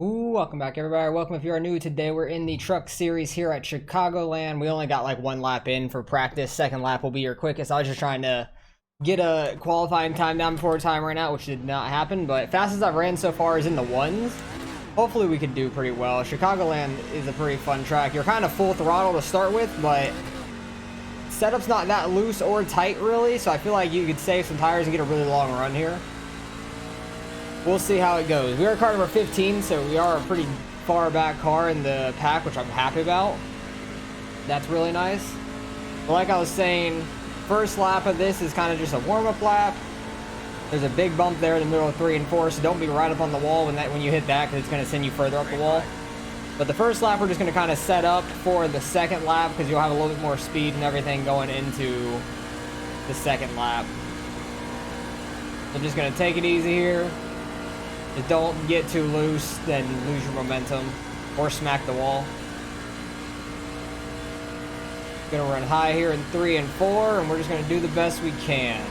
Ooh, welcome back everybody. Welcome if you are new. Today we're in the truck series here at Chicagoland. We only got like one lap in for practice. Second lap will be your quickest. I was just trying to get a qualifying time down before time ran out, which did not happen. But fastest I've ran so far is in the ones. Hopefully we could do pretty well. Chicagoland is a pretty fun track. You're kind of full throttle to start with, but setup's not that loose or tight really. So I feel like you could save some tires and get a really long run here. We'll see how it goes. We are car number 15, so we are a pretty far back car in the pack, which I'm happy about. That's really nice. But like I was saying, first lap of this is kind of just a warm-up lap. There's a big bump there in the middle of 3 and 4, so don't be right up on the wall when you hit that, because it's going to send you further up the wall. But the first lap, we're just going to kind of set up for the second lap, because you'll have a little bit more speed and everything going into the second lap. So just going to take it easy here. Just don't get too loose, then lose your momentum, or smack the wall. Gonna run high here in 3 and 4, and we're just gonna do the best we can.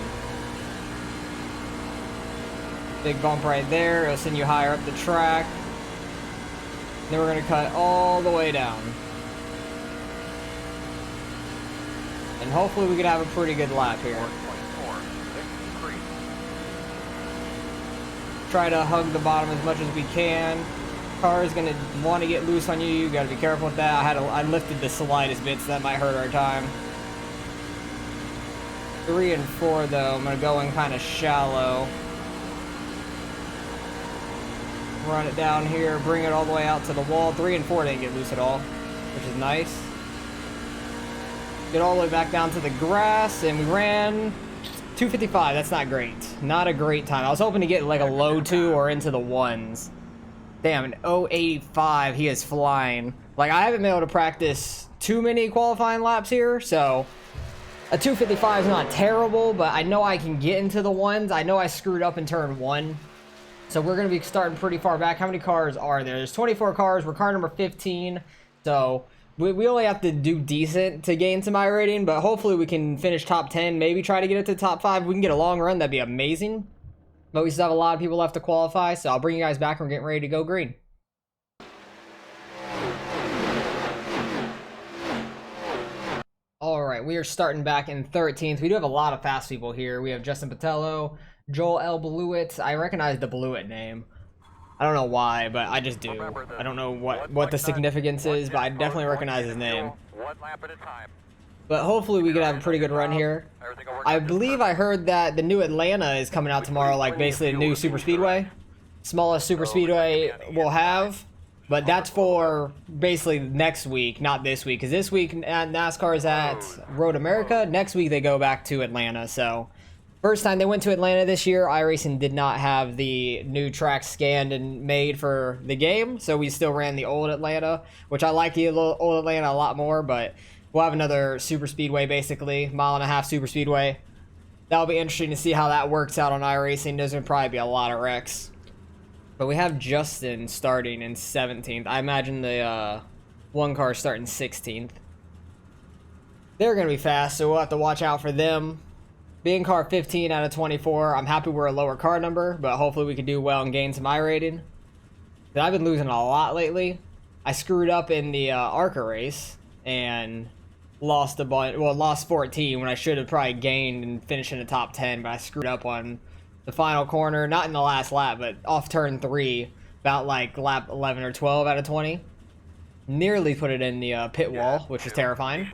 Big bump right there, it'll send you higher up the track. Then we're gonna cut all the way down. And hopefully we can have a pretty good lap here. Try to hug the bottom as much as we can. Car is going to want to get loose on you. You got to be careful with that. I lifted the slightest bit, so that might hurt our time. 3 and 4 though, I'm going to go in kind of shallow. Run it down here, bring it all the way out to the wall. 3 and 4 didn't get loose at all, which is nice. Get all the way back down to the grass, and we ran 2:55. That's not great. Not a great time. I was hoping to get like a low 2 or into the ones. Damn, an 0.85. He is flying. Like, I haven't been able to practice too many qualifying laps here, so a 2:55 is not terrible, but I know I can get into the ones. I know I screwed up in turn 1, so we're going to be starting pretty far back. How many cars are there? There's 24 cars. We're car number 15, so we only have to do decent to gain some iRating, but hopefully we can finish top 10, maybe try to get it to top 5. If we can get a long run, that'd be amazing. But we still have a lot of people left to qualify, so I'll bring you guys back when we're getting ready to go green. Alright, we are starting back in 13th. We do have a lot of fast people here. We have Justin Patello, Joel L. Blewett. I recognize the Blewett name. I don't know why, but I just do. I don't know what the significance is, but I definitely recognize his name. But hopefully we could have a pretty good run here. I believe I heard that the new Atlanta is coming out tomorrow, like basically a new super speedway. Smallest super speedway we'll have, but that's for basically next week, not this week. Because this week NASCAR is at Road America. Next week they go back to Atlanta, so first time they went to Atlanta this year, iRacing did not have the new track scanned and made for the game, so we still ran the old Atlanta, which I like the old Atlanta a lot more, but we'll have another super speedway, basically, 1.5-mile super speedway. That'll be interesting to see how that works out on iRacing. There's going to probably be a lot of wrecks. But we have Justin starting in 17th. I imagine the one car starting 16th. They're going to be fast, so we'll have to watch out for them. Being car 15 out of 24, I'm happy we're a lower car number, but hopefully we can do well and gain some iRating. I've been losing a lot lately. I screwed up in the ARCA race and lost a bunch. Well, lost 14 when I should have probably gained and finished in the top 10, but I screwed up on the final corner, not in the last lap, but off turn 3, about like lap 11 or 12 out of 20. Nearly put it in the pit wall, which is terrifying.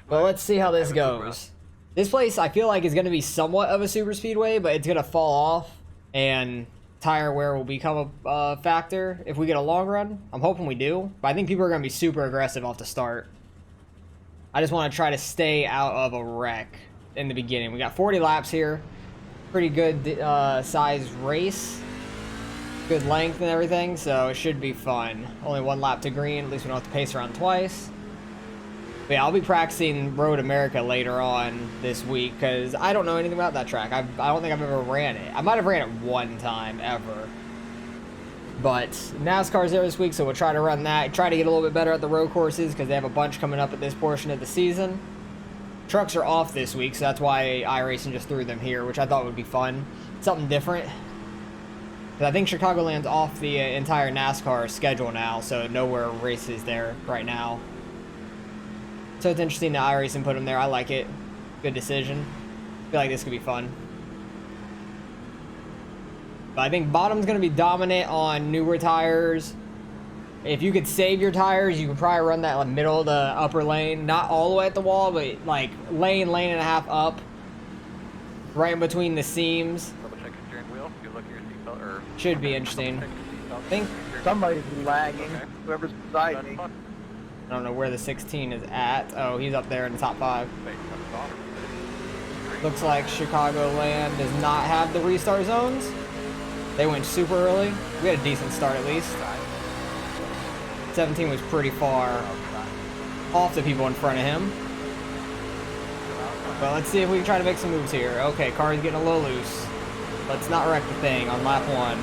But let's see how this goes. This place, I feel like, is going to be somewhat of a super speedway, but it's going to fall off, and tire wear will become a factor if we get a long run. I'm hoping we do, but I think people are going to be super aggressive off the start. I just want to try to stay out of a wreck in the beginning. We got 40 laps here. Pretty good size race. Good length and everything, so it should be fun. Only 1 lap to green, at least we don't have to pace around twice. But yeah, I'll be practicing Road America later on this week because I don't know anything about that track. I don't think I've ever ran it. I might have ran it one time ever. But NASCAR's there this week, so we'll try to run that. Try to get a little bit better at the road courses because they have a bunch coming up at this portion of the season. Trucks are off this week, so that's why iRacing just threw them here, which I thought would be fun. Something different. 'Cause I think Chicagoland's off the entire NASCAR schedule now, so nowhere races there right now. So it's interesting that iRacing put him there. I like it. Good decision. I feel like this could be fun. But I think bottom's going to be dominant on newer tires. If you could save your tires, you could probably run that like middle of the upper lane. Not all the way at the wall, but like lane and a half up. Right in between the seams. Double check your steering wheel. You look at your seatbelt, or should be interesting. I think somebody's lagging. Whoever's beside me. I don't know where the 16 is at. Oh, he's up there in the top 5. Looks like Chicagoland does not have the restart zones. They went super early. We had a decent start at least. 17 was pretty far off the people in front of him. But let's see if we can try to make some moves here. Okay, car's getting a little loose. Let's not wreck the thing on lap 1.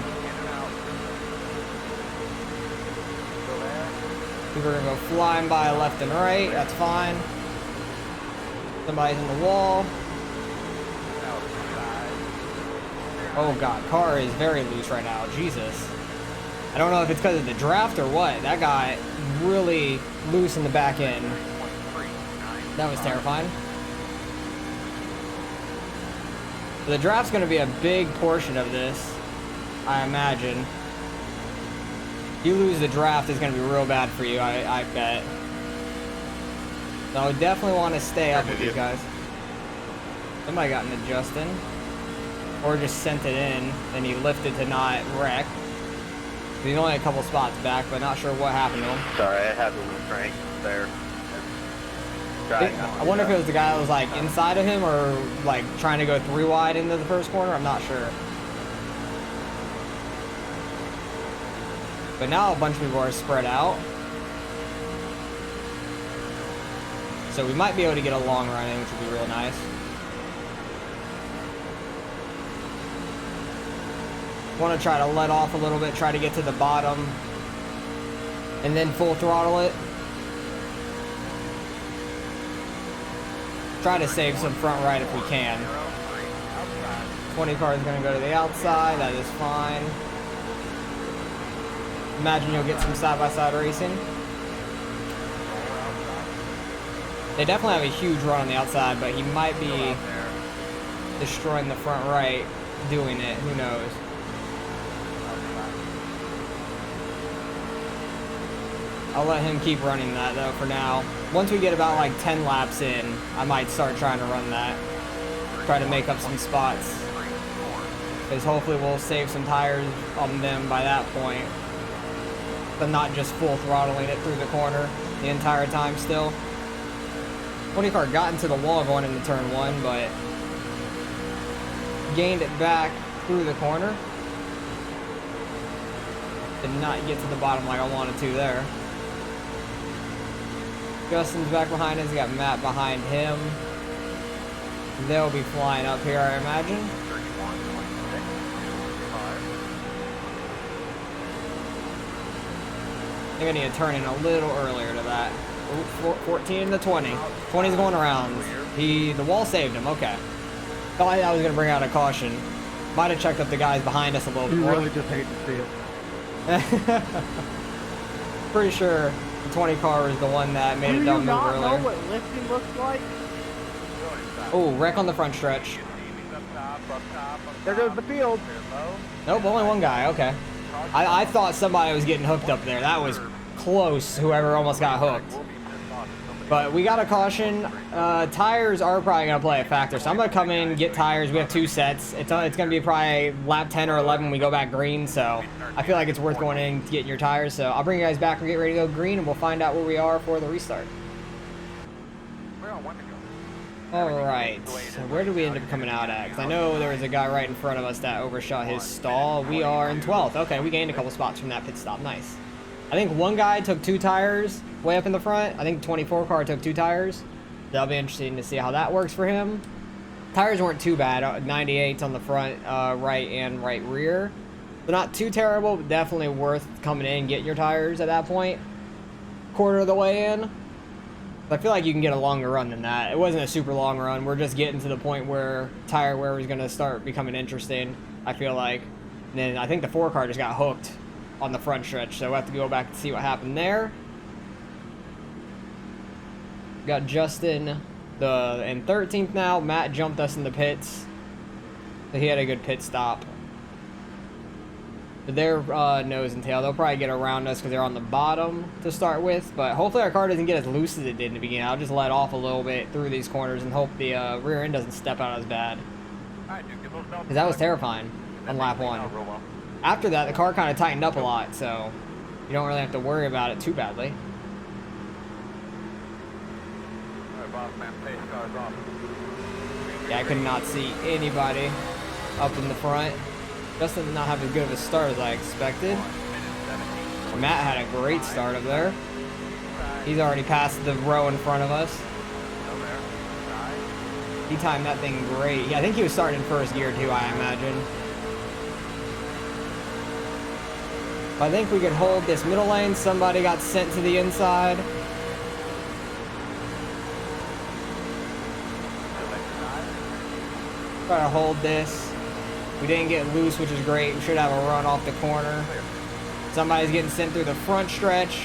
People are going to go flying by left and right. That's fine. Somebody's in the wall. Oh god, car is very loose right now. Jesus. I don't know if it's because of the draft or what. That got really loose in the back end. That was terrifying. The draft's going to be a big portion of this, I imagine. If you lose the draft, it's going to be real bad for you, I bet. So I definitely want to stay up with these guys. Somebody got into Justin. Or just sent it in, and he lifted to not wreck. He's only a couple spots back, but not sure what happened to him. Sorry, I had the crank there. I wonder if it was the guy that was like inside of him or like trying to go 3 wide into the first corner. I'm not sure. But now a bunch of people are spread out. So we might be able to get a long run in, which would be real nice. Want to try to let off a little bit, try to get to the bottom, and then full throttle it. Try to save some front right if we can. 20 car is going to go to the outside. That is fine. Imagine you'll get some side-by-side racing. They definitely have a huge run on the outside, but he might be destroying the front right doing it. Who knows? I'll let him keep running that though for now. Once we get about like 10 laps in, I might start trying to run that. Try to make up some spots. Because hopefully we'll save some tires on them by that point. But not just full throttling it through the corner the entire time still. 20 car got into the wall going into turn 1, but gained it back through the corner. Did not get to the bottom like I wanted to there. Justin's back behind us. We got Matt behind him. They'll be flying up here, I imagine. They're going to need to turn in a little earlier to that. Ooh, 14 to 20. 20's going around. The wall saved him. Okay. Thought I was going to bring out a caution. Might have checked up the guys behind us a little bit more. You really just hate to see it. Pretty sure the 20 car was the one that made a dumb move earlier. Do you not know what lifting looks like? Oh, wreck on the front stretch. There goes the field. Nope, only one guy. Okay. I thought somebody was getting hooked up there. That was close, whoever almost got hooked. But we got a caution. Tires are probably going to play a factor. So I'm going to come in, get tires. We have 2 sets. It's going to be probably lap 10 or 11 when we go back green. So I feel like it's worth going in to get your tires. So I'll bring you guys back and get ready to go green, and we'll find out where we are for the restart. Alright, so where did we end up coming out at? Because I know there was a guy right in front of us that overshot his stall. We are in 12th. Okay, we gained a couple spots from that pit stop. Nice. I think one guy took 2 tires way up in the front. I think 24 car took 2 tires. That'll be interesting to see how that works for him. Tires weren't too bad. 98s on the front, right and right rear. So not too terrible, but definitely worth coming in and getting your tires at that point. Quarter of the way in. I feel like you can get a longer run than that. It wasn't a super long run. We're just getting to the point where tire wear is going to start becoming interesting, I feel like. And then I think the 4 car just got hooked on the front stretch, so we'll have to go back and see what happened there. Got Justin in 13th now. Matt jumped us in the pits. So he had a good pit stop. But they're nose and tail. They'll probably get around us because they're on the bottom to start with. But hopefully our car doesn't get as loose as it did in the beginning. I'll just let off a little bit through these corners and hope the rear end doesn't step out as bad. Because that was terrifying on lap 1. After that, the car kind of tightened up a lot, so you don't really have to worry about it too badly. Yeah, I could not see anybody up in the front. Justin did not have as good of a start as I expected. Matt had a great start up there. He's already passed the row in front of us. He timed that thing great. Yeah, I think he was starting in first gear too, I imagine. I think we could hold this middle lane. Somebody got sent to the inside. Try to hold this. We didn't get loose, which is great. We should have a run off the corner. Somebody's getting sent through the front stretch.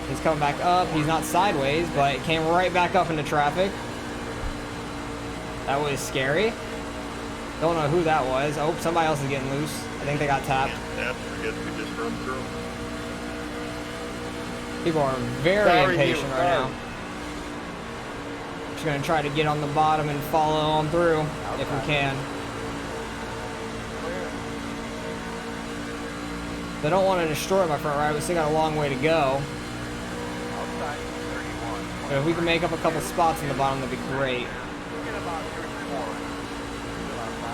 He's coming back up. He's not sideways, but it came right back up into traffic. That was scary. Don't know who that was. Oh, somebody else is getting loose. I think they got tapped. People are very impatient right now. Just gonna try to get on the bottom and follow on through if we can. They don't want to destroy my front right. We still got a long way to go. But if we can make up a couple spots in the bottom, that'd be great.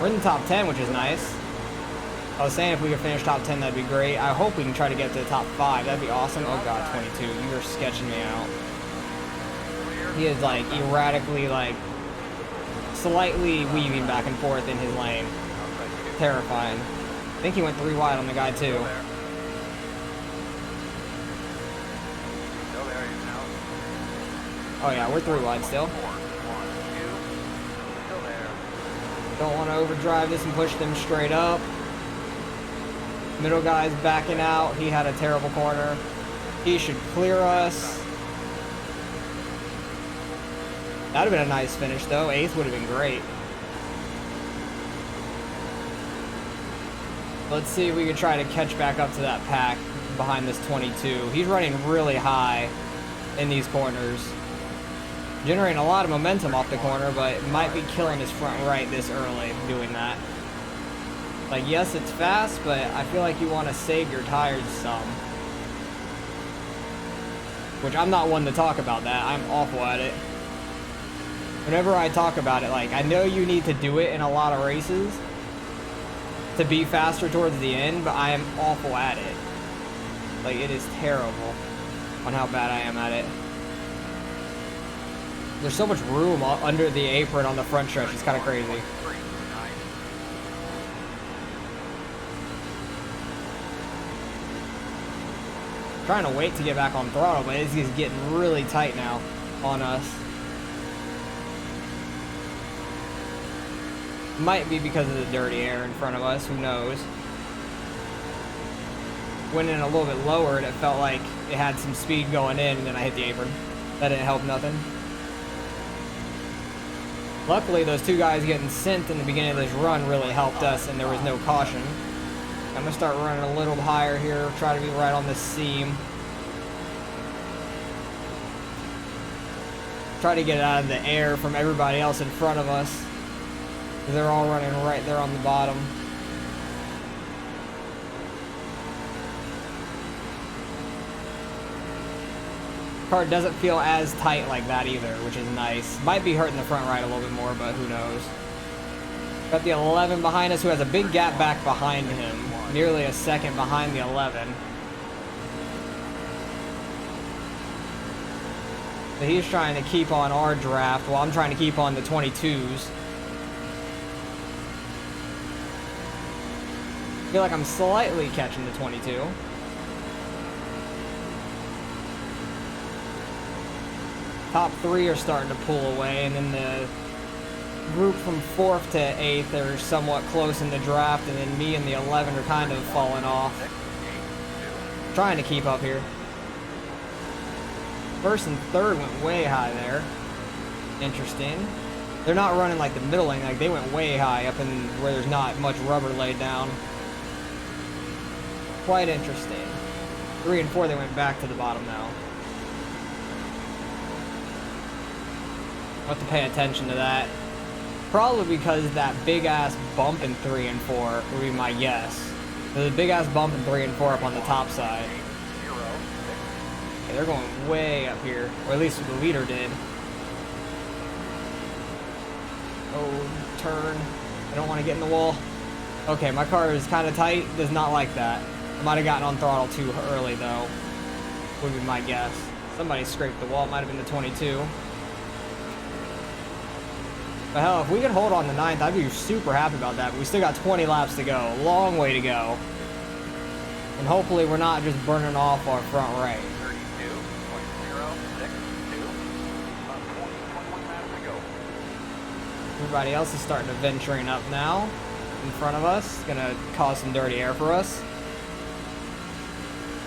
We're in the top 10, which is nice. I was saying if we could finish top 10, that'd be great. I hope we can try to get to the top 5. That'd be awesome. Oh god, 22. You are sketching me out. He is like erratically, like slightly weaving back and forth in his lane. Terrifying. I think he went 3 wide on the guy too. Oh yeah, we're 3 wide still. Don't want to overdrive this and push them straight up. Middle guy's backing out. He had a terrible corner. He should clear us. That'd have been a nice finish though. 8th would have been great. Let's see if we can try to catch back up to that pack behind this 22. He's running really high in these corners. Generating a lot of momentum off the corner, but it might be killing his front right this early doing that. Like, yes, it's fast, but I feel like you want to save your tires some. Which I'm not one to talk about that. I'm awful at it. Whenever I talk about it, like, I know you need to do it in a lot of races to be faster towards the end, but I am awful at it. Like, it is terrible on how bad I am at it. There's so much room under the apron on the front stretch. It's kind of crazy. Trying to wait to get back on throttle, but it's getting really tight now on us. Might be because of the dirty air in front of us. Who knows? Went in a little bit lower and it felt like it had some speed going in, and then I hit the apron. That didn't help nothing. Luckily, those 2 guys getting sent in the beginning of this run really helped us, and there was no caution. I'm going to start running a little higher here, try to be right on this seam. Try to get it out of the air from everybody else in front of us. They're all running right there on the bottom. Car doesn't feel as tight like that either, which is nice. Might be hurting the front right a little bit more, but who knows. Got the 11 behind us, who has a big gap back behind him. Nearly a second behind the 11. So he's trying to keep on our draft while I'm trying to keep on the 22s. I feel like I'm slightly catching the 22. Top 3 are starting to pull away, and then group from 4th to 8th are somewhat close in the draft, and then me and the 11 are kind of falling off. Trying to keep up here. 1st and 3rd went way high there. Interesting. They're not running like the middle lane, like they went way high up in where there's not much rubber laid down. Quite interesting. 3 and 4, they went back to the bottom now. I'll have to pay attention to that. Probably because that big ass bump in 3 and 4 would be my guess. There's a big ass bump in 3 and 4 up on the top side. Okay, they're going way up here, or at least the leader did. Oh, turn. I don't want to get in the wall. Okay, my car is kind of tight. Does not like that. I might have gotten on throttle too early though. Would be my guess. Somebody scraped the wall. It might have been the 22. But hell, if we could hold on the 9th, I'd be super happy about that. But we still got 20 laps to go. Long way to go. And hopefully we're not just burning off our front right. 32.062. About 21 laps to go. Everybody else is starting to venturing up now. In front of us. It's gonna cause some dirty air for us.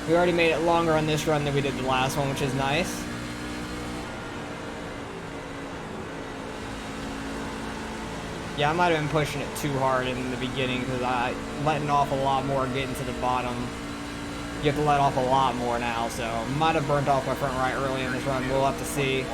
We already made it longer on this run than we did the last one, which is nice. Yeah, I might have been pushing it too hard in the beginning because I letting off a lot more getting to the bottom. You have to let off a lot more now, so might have burnt off my front right early in this run. We'll have to see.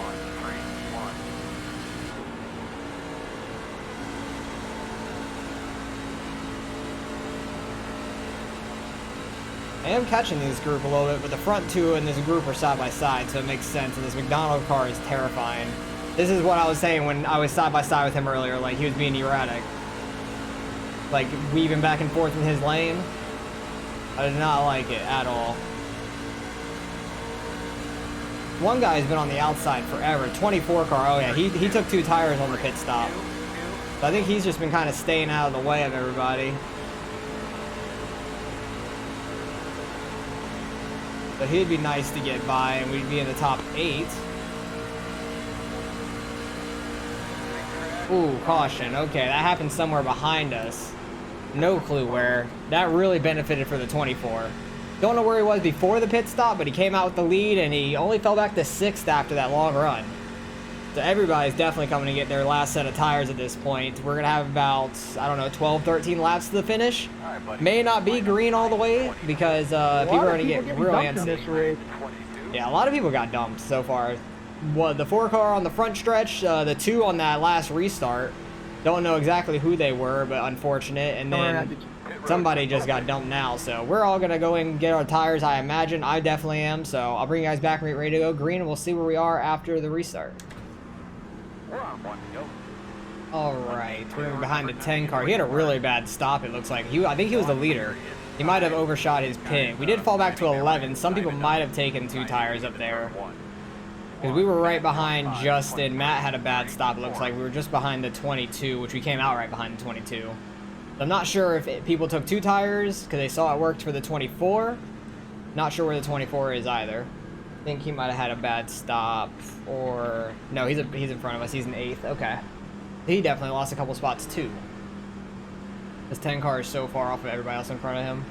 I am catching this group a little bit, but the front two in this group are side by side, so it makes sense. And this McDonald car is terrifying. This is what I was saying when I was side by side with him earlier, like he was being erratic. Like weaving back and forth in his lane. I did not like it at all. One guy's been on the outside forever. 24 car, oh yeah, he took 2 tires on the pit stop. So I think he's just been kind of staying out of the way of everybody. But he'd be nice to get by and we'd be in the top 8. Ooh, caution. Okay, that happened somewhere behind us. No clue where. That really benefited for the 24. Don't know where he was before the pit stop, but he came out with the lead and he only fell back to 6th after that long run. So everybody's definitely coming to get their last set of tires at this point. We're going to have about, I don't know, 12, 13 laps to the finish. May not be green all the way because people are going to get real antsy. Yeah, a lot of people got dumped so far. Well, the 4 car on the front stretch, the 2 on that last restart. Don't know exactly who they were, but unfortunate. And then somebody just got dumped now. So we're all going to go and get our tires, I imagine. I definitely am. So I'll bring you guys back when we're ready to go green, and we'll see where we are after the restart. Alright, we're behind the 10 car. He had a really bad stop, it looks like. I think he was the leader. He might have overshot his pit. We did fall back to 11. Some people might have taken 2 tires up there. Because we were right behind Justin. Matt had a bad stop, it looks like. We were just behind the 22, which we came out right behind the 22. I'm not sure if people took 2 tires because they saw it worked for the 24. Not sure where the 24 is either. I think he might have had a bad stop, or no, he's in front of us. He's in 8th. Okay, he definitely lost a couple spots too. This 10 car is so far off of everybody else in front of him.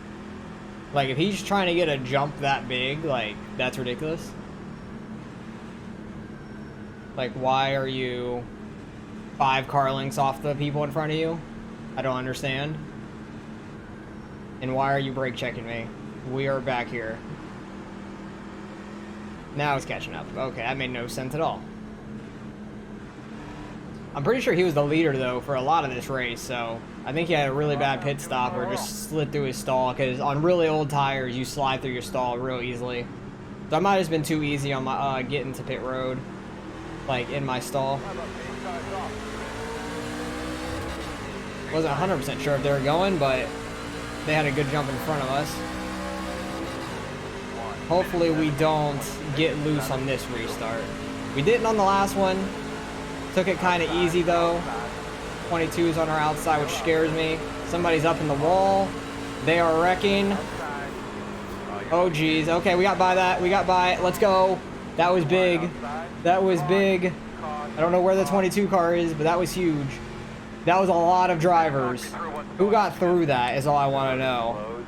Like if he's trying to get a jump that big, like that's ridiculous. Like why are you 5 car lengths off the people in front of you? I don't understand. And why are you brake checking me? We are back here. Now it's catching up. Okay, that made no sense at all. I'm pretty sure he was the leader, though, for a lot of this race, so I think he had a really bad pit stop or just slid through his stall, because on really old tires, you slide through your stall real easily. So I might have just been too easy on my getting to pit road, like in my stall. Wasn't 100% sure if they were going, but they had a good jump in front of us. Hopefully we don't get loose on this restart. We didn't on the last one. Took it kind of easy though. 22's on our outside, which scares me. Somebody's up in the wall. They are wrecking. Oh geez. Okay, we got by that. We got by it. Let's go. That was big. That was big. I don't know where the 22 car is, but that was huge. That was a lot of drivers. Who got through that is all I want to know.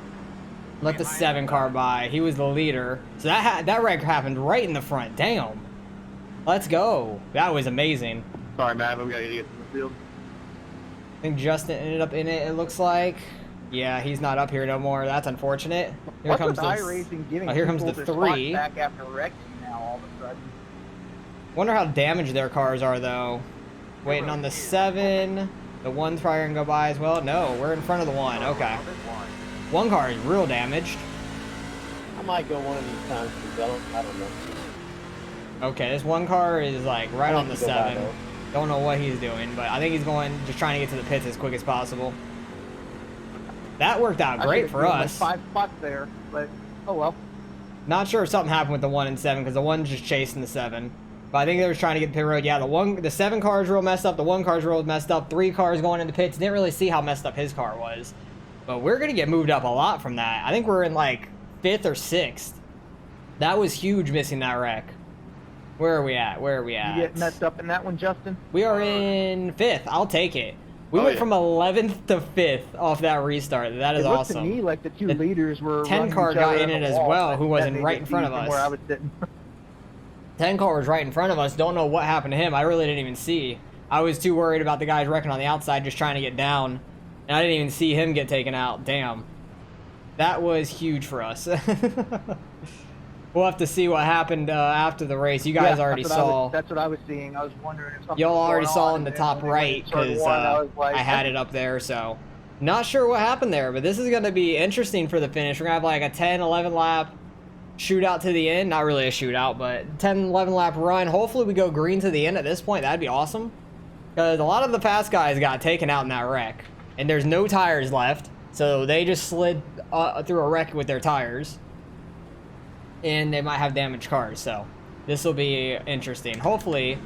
Let the 7 car by. He was the leader. So that wreck happened right in the front. Damn. Let's go. That was amazing. Sorry, man, we gotta get to the field. I think Justin ended up in it looks like. Yeah, he's not up here no more. That's unfortunate. Here What's comes with the iRacing giving here comes people the their 3. spots back after wrecking now all of a sudden? Wonder how damaged their cars are though. Waiting on the 7. The 1's probably gonna go by as well. No, we're in front of the 1. Okay. 1 car is real damaged. I might go one of these times to I don't know. Okay, this 1 car is like right on the 7. Don't know what he's doing, but I think he's just trying to get to the pits as quick as possible. That worked out great for us. 5 spots there, but oh well. Not sure if something happened with the 1 and 7 because the 1's just chasing the 7. But I think they were trying to get pit road. Yeah, the 7 car's real messed up. The 1 car's real messed up. 3 cars going into pits. Didn't really see how messed up his car was. But we're gonna get moved up a lot from that. I think we're in like 5th or 6th. That was huge missing that wreck. Where are we at? Where are we at? You get messed up in that one, Justin? We are in 5th. I'll take it. We went from 11th to 5th off that restart. That is awesome. It looked to me like the 2 leaders were 10 car got in it as well, who wasn't right in front of us. Where I was sitting. 10 car was right in front of us. Don't know what happened to him. I really didn't even see. I was too worried about the guys wrecking on the outside just trying to get down. And I didn't even see him get taken out. Damn. That was huge for us. We'll have to see what happened after the race. You guys already saw. That's what I was seeing. I was wondering if something Y'all was already going saw on, in the and top then right when they because started one, I had it up there. So not sure what happened there, but this is going to be interesting for the finish. We're going to have like a 10, 11 lap shootout to the end. Not really a shootout, but 10, 11 lap run. Hopefully we go green to the end at this point. That'd be awesome because a lot of the fast guys got taken out in that wreck and there's no tires left. So they just slid through a wreck with their tires. And they might have damaged cars, so this will be interesting. Hopefully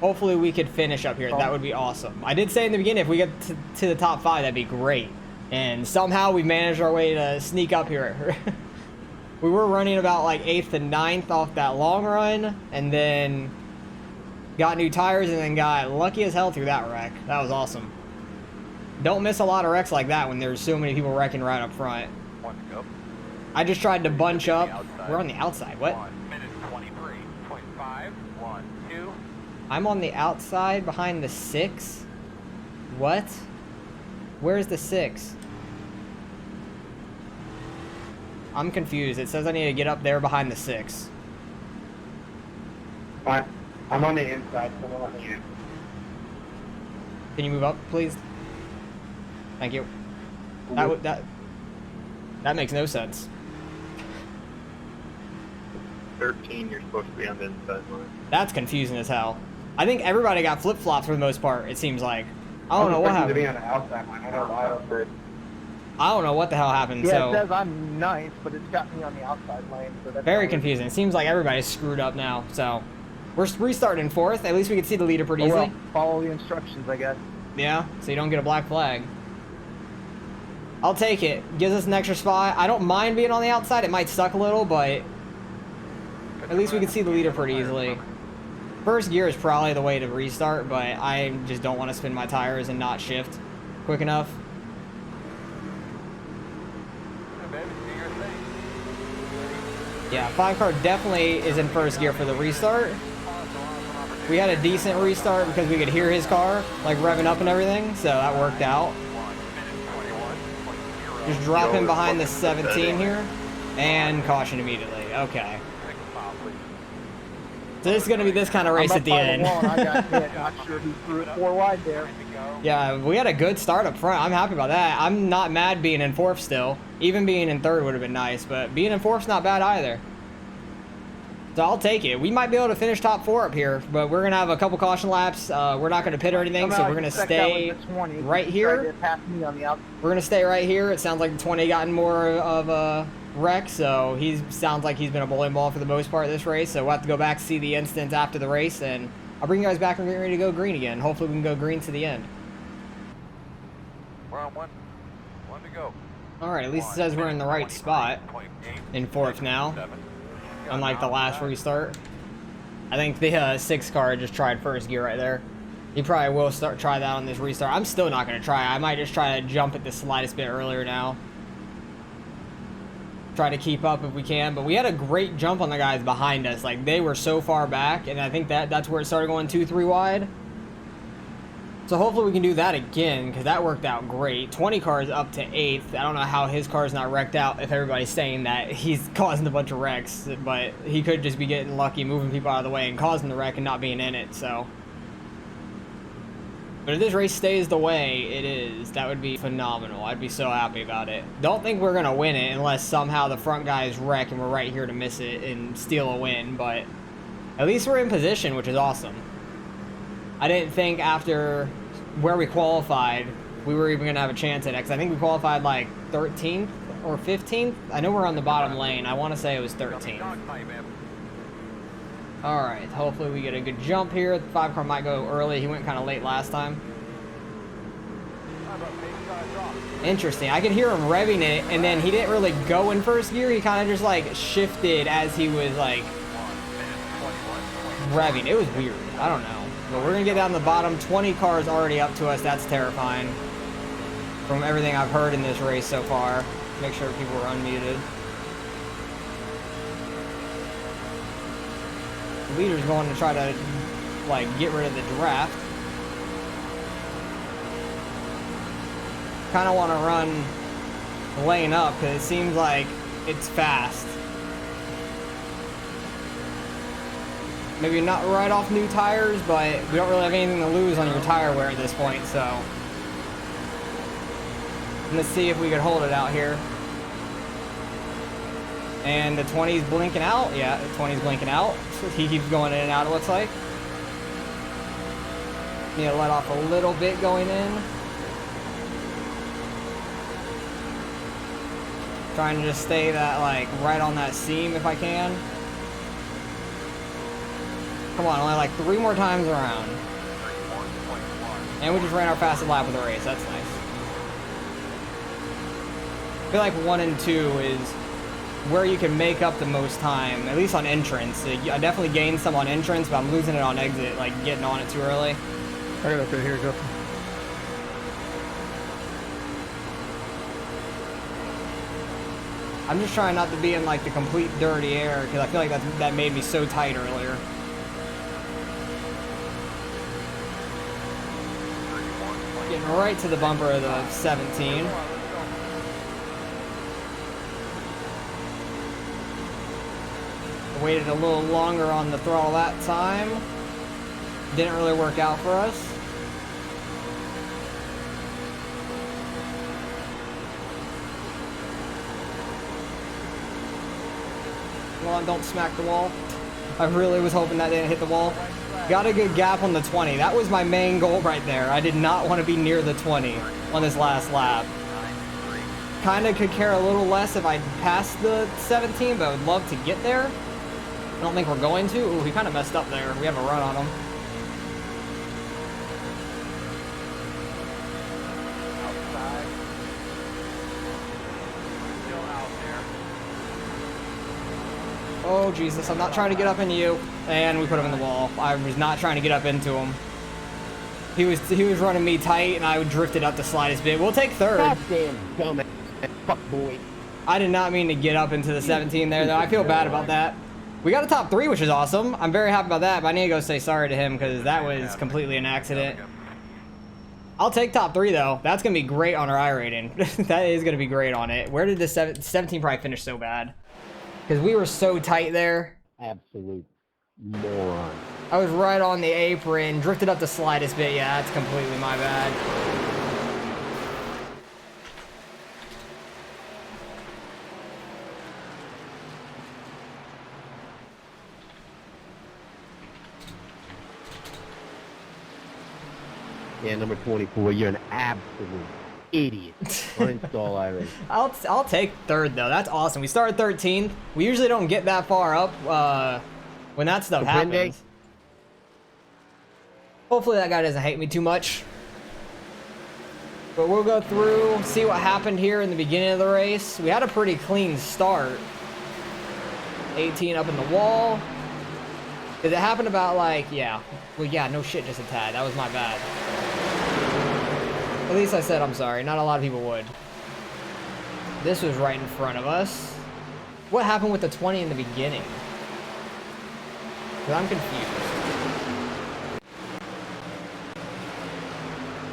we could finish up here. That would be awesome. I did say in the beginning if we get to the top 5, that'd be great. And somehow we managed our way to sneak up here. We were running about like 8th and 9th off that long run, and then got new tires, and then got lucky as hell through that wreck. That was awesome. Don't miss a lot of wrecks like that when there's so many people wrecking right up front. 1 to go. I just tried to bunch up. We're on the outside. What? 1 minute 23.5. 1, 2. I'm on the outside behind the 6. What? Where's the 6? I'm confused. It says I need to get up there behind the 6. I'm on the inside. Can you move up, please? Thank you. That makes no sense. 13, you're supposed to be on the inside line. That's confusing as hell. I think everybody got flip-flops for the most part, it seems like. I don't know what happened. To be on the outside line. I don't know why. I don't know what the hell happened. Yeah, so it says I'm 9th, but it's got me on the outside lane. So that's very confusing. It seems like everybody's screwed up now. So we're restarting 4th. At least we can see the leader pretty easily. Well, follow the instructions, I guess. Yeah, so you don't get a black flag. I'll take it. Gives us an extra spot. I don't mind being on the outside. It might suck a little, but at least we can see the leader pretty easily. First gear is probably the way to restart, but I just don't want to spin my tires and not shift quick enough. Yeah, 5 car definitely is in first gear for the restart. We had a decent restart because we could hear his car like revving up and everything, so that worked out. Just drop him behind the 17 here and caution immediately. Okay. So this is going to be this kind of race at the end. I got hit. Not sure who threw it 4 wide there. Yeah, we had a good start up front. I'm happy about that. I'm not mad being in 4th still. Even being in 3rd would have been nice, but being in 4th's not bad either. So I'll take it. We might be able to finish top 4 up here, but we're going to have a couple caution laps. We're not going to pit or anything, so we're going to stay right here. We're going to stay right here. It sounds like the 20 gotten more of a wreck, so he sounds like he's been a bowling ball for the most part of this race, so we'll have to go back to see the instance after the race, and I'll bring you guys back and get ready to go green again. Hopefully we can go green to the end. We're on 1 to go. Alright, at least it says we're in the right spot in 4th now, unlike the last restart. I think the 6 car just tried first gear right there. He probably will try that on this restart. I'm still not going to try. I might just try to jump at the slightest bit earlier now. Try to keep up if we can. But we had a great jump on the guys behind us. Like, they were so far back, and I think that's where it started going 2-3 wide. So hopefully we can do that again, because that worked out great. 20 cars up to 8th. I don't know how his car's not wrecked out if everybody's saying that he's causing a bunch of wrecks. But he could just be getting lucky, moving people out of the way and causing the wreck and not being in it, so. But if this race stays the way it is, that would be phenomenal. I'd be so happy about it. Don't think we're going to win it unless somehow the front guys wreck and we're right here to miss it and steal a win. But at least we're in position, which is awesome. I didn't think after where we qualified, we were even going to have a chance at it. Because I think we qualified like 13th or 15th. I know we're on the bottom lane. I want to say it was 13th. Alright, hopefully we get a good jump here. The 5 car might go early. He went kind of late last time. Interesting. I could hear him revving it, and then he didn't really go in first gear. He kind of just like shifted as he was like revving. It was weird. I don't know. But we're going to get down to the bottom. 20 cars already up to us. That's terrifying. From everything I've heard in this race so far. Make sure people are unmuted. The leader's going to try to, like, get rid of the draft. Kind of want to run lane up because it seems like it's fast. Maybe not right off new tires, but we don't really have anything to lose on your tire wear at this point, so. Let's see if we can hold it out here. And the 20's blinking out. Yeah, the 20's blinking out. He keeps going in and out, it looks like. Need to let off a little bit going in. Trying to just stay that, like, right on that seam if I can. Come on, only like 3 more times around. And we just ran our fastest lap of the race. That's nice. I feel like 1 and 2 is where you can make up the most time, at least on entrance. I definitely gained some on entrance, but I'm losing it on exit, like getting on it too early. I got up here, Justin. I'm just trying not to be in like the complete dirty air, because I feel like that made me so tight earlier. Getting right to the bumper of the 17. Waited a little longer on the throttle that time. Didn't really work out for us. Come on, don't smack the wall. I really was hoping that didn't hit the wall. Got a good gap on the 20. That was my main goal right there. I did not want to be near the 20 on this last lap. Kind of could care a little less if I passed the 17, but I would love to get there. I don't think we're going to. Ooh, he kind of messed up there. We have a run on him. Outside. Still out there. Oh, Jesus. I'm not trying to get up into you. And we put him in the wall. I was not trying to get up into him. He was running me tight, and I drifted up the slightest bit. We'll take third. Goddamn dumbass. Fuck boy. I did not mean to get up into the 17 there, though. I feel bad about that. We got a top 3, which is awesome. I'm very happy about that, but I need to go say sorry to him because that was completely an accident. I'll take top 3, though. That's going to be great on our iRating. That is going to be great on it. Where did the 17 probably finish so bad? Because we were so tight there. Absolute moron. I was right on the apron, drifted up the slightest bit. Yeah, that's completely my bad. Yeah, number 24, you're an absolute idiot. Uninstall iRacing. I'll take third, though. That's awesome. We started 13th. We usually don't get that far up when that stuff happens. Hopefully that guy doesn't hate me too much. But we'll go through, see what happened here in the beginning of the race. We had a pretty clean start. 18 up in the wall. Did it happen about like, yeah. Well, yeah, no shit, just a tad. That was my bad. At least I said I'm sorry. Not a lot of people would. This was right in front of us. What happened with the 20 in the beginning? 'Cause I'm confused.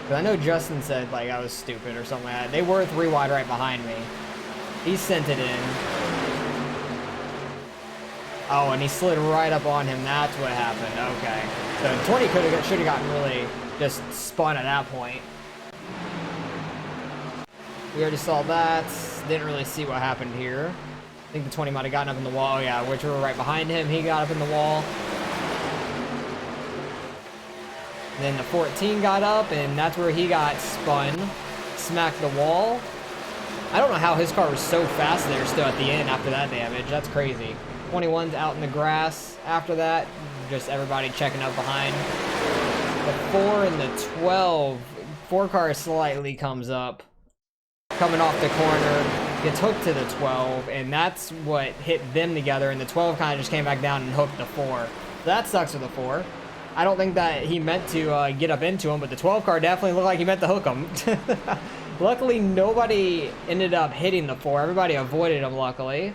'Cause I know Justin said like I was stupid or something like that. They were 3 wide right behind me. He sent it in. Oh, and he slid right up on him. That's what happened. Okay. So 20 should have gotten really just spun at that point. We already saw that. Didn't really see what happened here. I think the 20 might have gotten up in the wall. Oh, yeah, which we were right behind him. He got up in the wall. Then the 14 got up, and that's where he got spun. Smacked the wall. I don't know how his car was so fast there still at the end after that damage. That's crazy. 21's out in the grass. After that, just everybody checking up behind. The 4 and the 12. 4 car slightly comes up. Coming off the corner, gets hooked to the 12, and that's what hit them together, and the 12 kind of just came back down and hooked the 4. So that sucks for the 4. I don't think that he meant to get up into him, but the 12 car definitely looked like he meant to hook him. Luckily, nobody ended up hitting the 4. Everybody avoided him, luckily.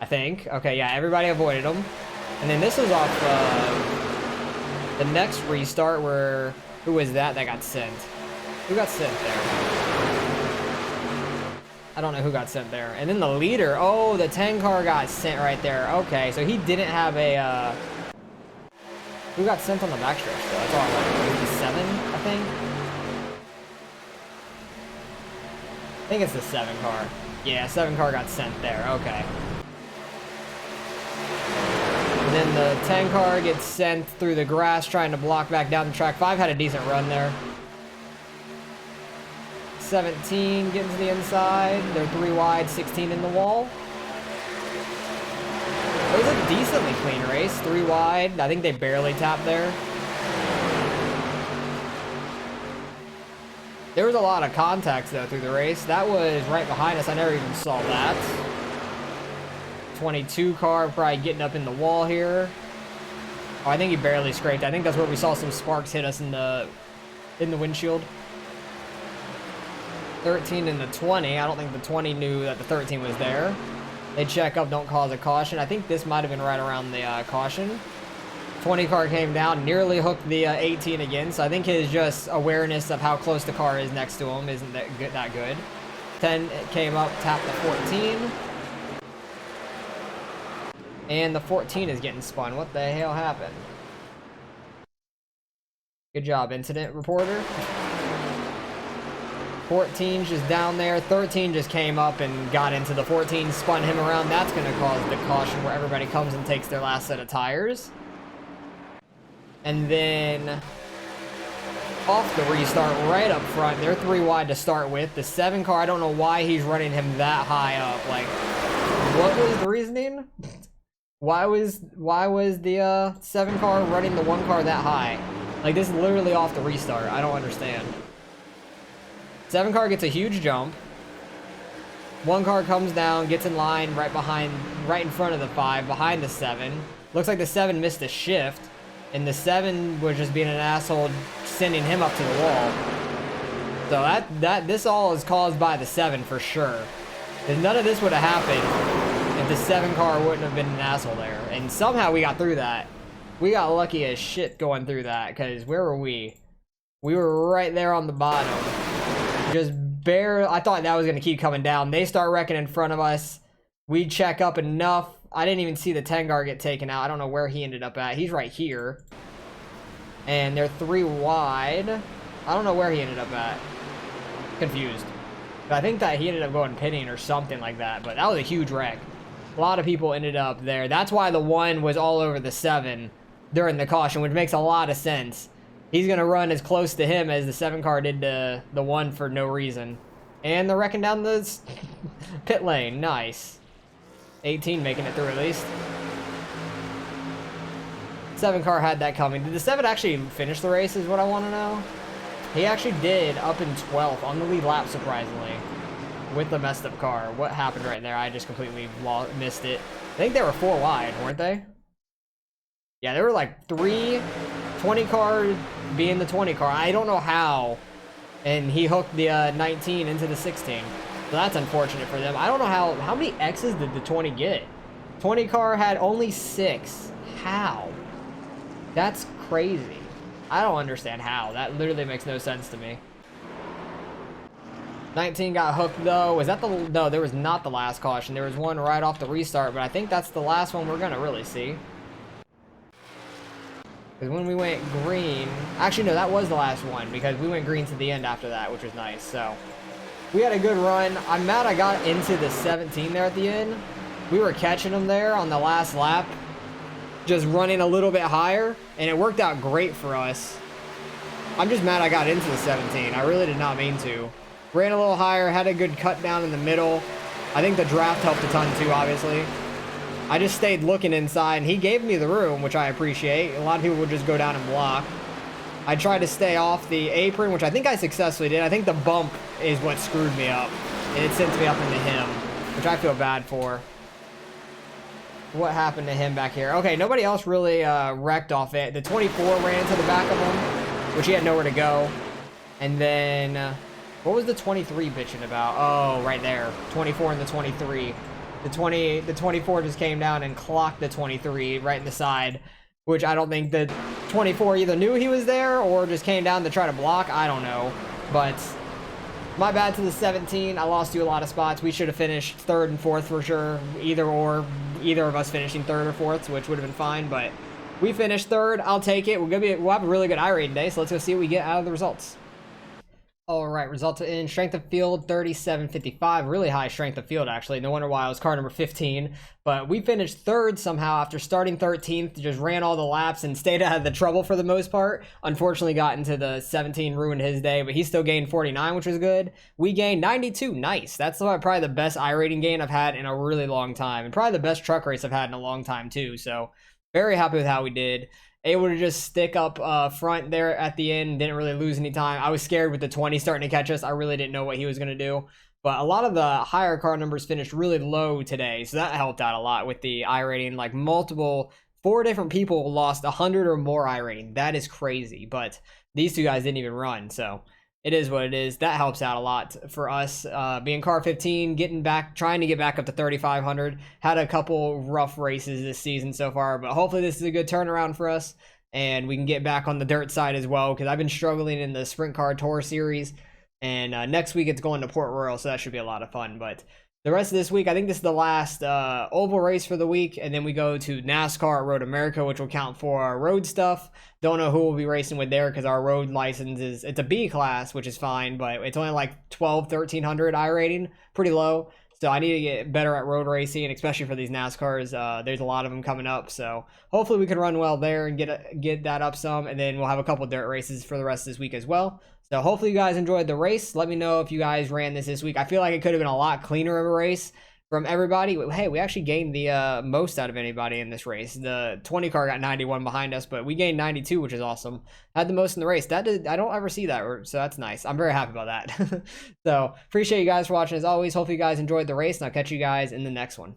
I think. Okay, yeah, everybody avoided him. And then this was off the next restart where... Who was that got sent? Who got sent there? I don't know who got sent there. And then the leader. Oh, the 10 car got sent right there. Okay, so he didn't have a... Who got sent on the backstretch, though? That's all I want. Maybe 7, I think? I think it's the 7 car. Yeah, 7 car got sent there. Okay. And then the 10 car gets sent through the grass trying to block back down the track. 5 had a decent run there. 17 getting to the inside. They're 3 wide, 16 in the wall. It was a decently clean race. 3 wide. I think they barely tapped there. There was a lot of contacts, though, through the race. That was right behind us. I never even saw that. 22 car probably getting up in the wall here. Oh, I think he barely scraped. I think that's where we saw some sparks hit us in the windshield. 13 and the 20. I don't think the 20 knew that the 13 was there. They check up, don't cause a caution. I think this might have been right around the caution. 20 car came down, nearly hooked the 18 again. So I think his just awareness of how close the car is next to him isn't that good. 10 came up, tapped the 14. And the 14 is getting spun. What the hell happened? Good job, incident reporter. 14's just down there. 13 just came up and got into the 14, spun him around. That's going to cause the caution where everybody comes and takes their last set of tires. And then off the restart right up front, they're 3 wide to start with. The 7 car, I don't know why he's running him that high up. Like, what was the reasoning? Why was the 7 car running the 1 car that high? Like, this is literally off the restart. I don't understand. 7 car gets a huge jump. 1 car comes down, gets in line right in front of the 5, behind the 7. Looks like the 7 missed a shift, and the 7 was just being an asshole, sending him up to the wall. So this all is caused by the 7 for sure. Because none of this would have happened if the 7 car wouldn't have been an asshole there. And somehow we got through that. We got lucky as shit going through that, because where were we? We were right there on the bottom. Just barely. I thought that was going to keep coming down. They start wrecking in front of us. We check up enough. I didn't even see the 10 car get taken out. I don't know where he ended up at. He's right here. And they're 3 wide. I don't know where he ended up at. Confused. But I think that he ended up going pitting or something like that. But that was a huge wreck. A lot of people ended up there. That's why the 1 was all over the 7 during the caution, which makes a lot of sense. He's going to run as close to him as the 7 car did to the 1 for no reason. And they're wrecking down the pit lane. Nice. 18 making it through at least. 7 car had that coming. Did the 7 actually finish the race is what I want to know? He actually did up in 12th on the lead lap, surprisingly. With the messed up car. What happened right there? I just completely missed it. I think they were 4 wide, weren't they? Yeah, there were like 3 20 car being the 20 car. I don't know how. And he hooked the 19 into the 16. So that's unfortunate for them. I don't know how many X's did the 20 get? 20 car had only 6. How? That's crazy. I don't understand how. That literally makes no sense to me. 19 got hooked though. Was that the... No, there was not the last caution. There was one right off the restart, but I think that's the last one we're gonna really see. Because when we went green... Actually, no, that was the last one, because we went green to the end after that, which was nice. So, we had a good run. I'm mad I got into the 17 there at the end. We were catching them there on the last lap, just running a little bit higher, and it worked out great for us. I'm just mad I got into the 17. I really did not mean to. Ran a little higher, had a good cut down in the middle. I think the draft helped a ton too, obviously. I just stayed looking inside, and he gave me the room, which I appreciate. A lot of people would just go down and block. I tried to stay off the apron, which I think I successfully did. I think the bump is what screwed me up, and it sent me up into him, which I feel bad for. What happened to him back here? Okay, nobody else really wrecked off it. The 24 ran into the back of him, which he had nowhere to go. And then, what was the 23 bitching about? Oh, right there. 24 and the 23. The 24 just came down and clocked the 23 right in the side, which I don't think the 24 either knew he was there or just came down to try to block. I don't know, but my bad to the 17. I lost you a lot of spots. We should have finished 3rd and 4th for sure. Either of us finishing 3rd or 4th, which would have been fine, but we finished 3rd. I'll take it. We'll have a really good iRating day, so let's go see what we get out of the results. All right, results in strength of field 37.55, really high strength of field actually. No wonder why I was car number 15. But we finished 3rd somehow after starting 13th. Just ran all the laps and stayed out of the trouble for the most part. Unfortunately, got into the 17, ruined his day, but he still gained 49, which was good. We gained 92, nice. That's probably the best iRating gain I've had in a really long time, and probably the best truck race I've had in a long time too. So very happy with how we did. Able to just stick up front there at the end. Didn't really lose any time. I was scared with the 20 starting to catch us. I really didn't know what he was going to do. But a lot of the higher car numbers finished really low today. So that helped out a lot with the iRating. Like 4 different people lost 100 or more iRating. That is crazy. But these 2 guys didn't even run. So it is what it is. That helps out a lot for us. Being car 15, trying to get back up to 3,500. Had a couple rough races this season so far, but hopefully this is a good turnaround for us, and we can get back on the dirt side as well, because I've been struggling in the Sprint Car Tour Series, and next week it's going to Port Royal, so that should be a lot of fun. But the rest of this week, I think this is the last oval race for the week, and then we go to NASCAR at Road America, which will count for our road stuff. Don't know who we'll be racing with there, because our road license it's a B class, which is fine, but it's only like 1,300 iRating, pretty low. So I need to get better at road racing, especially for these NASCARs. There's a lot of them coming up, so hopefully we can run well there and get that up some, and then we'll have a couple dirt races for the rest of this week as well. So hopefully you guys enjoyed the race. Let me know if you guys ran this week. I feel like it could have been a lot cleaner of a race from everybody. Hey, we actually gained the most out of anybody in this race. The 20 car got 91 behind us, but we gained 92, which is awesome. Had the most in the race. I don't ever see that, so that's nice. I'm very happy about that. So appreciate you guys for watching as always. Hopefully you guys enjoyed the race, and I'll catch you guys in the next one.